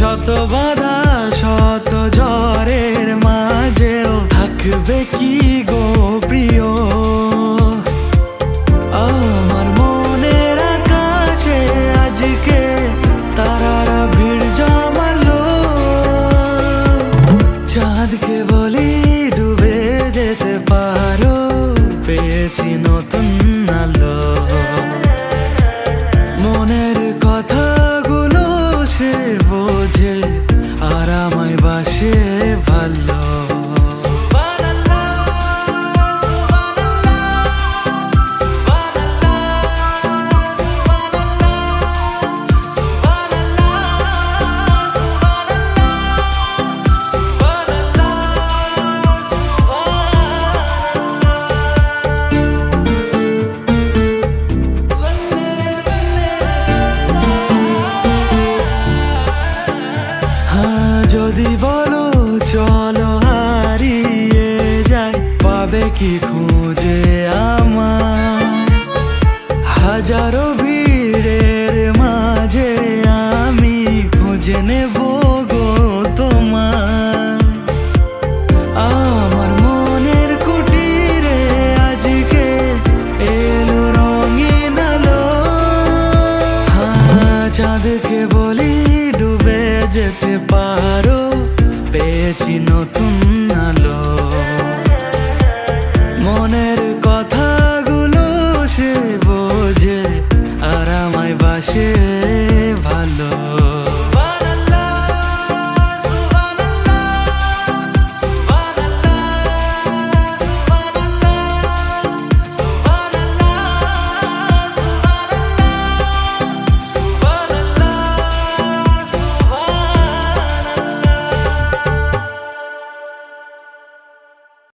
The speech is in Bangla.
শত বাধা শত ঝড়ের মাঝেও থাকবে কি গো প্রিয়। আমার মনের আকাশে আজকে তারারা ভিড় জমালো। চাঁদকে বলি ডুবে যেতে পারো, পেয়েছি নতুন আলো। মনের কথাগুলো সে বোঝে আর আমায় বাসে ভালো। যদি বলো চলো হারিয়ে যাই, পাবে কি খুঁজে আমার? হাজারো ভিড়ের মাঝে আমি খুঁজে নেব গো তোমার। আমার মনের কুটিরে আজকে এলো রঙিন আলো। চাঁদকে বলি ডুবে যেতে পারো, পেয়েছি নতুন আলো। মনের কথাগুলো সে বোঝে আর আমায় বাসে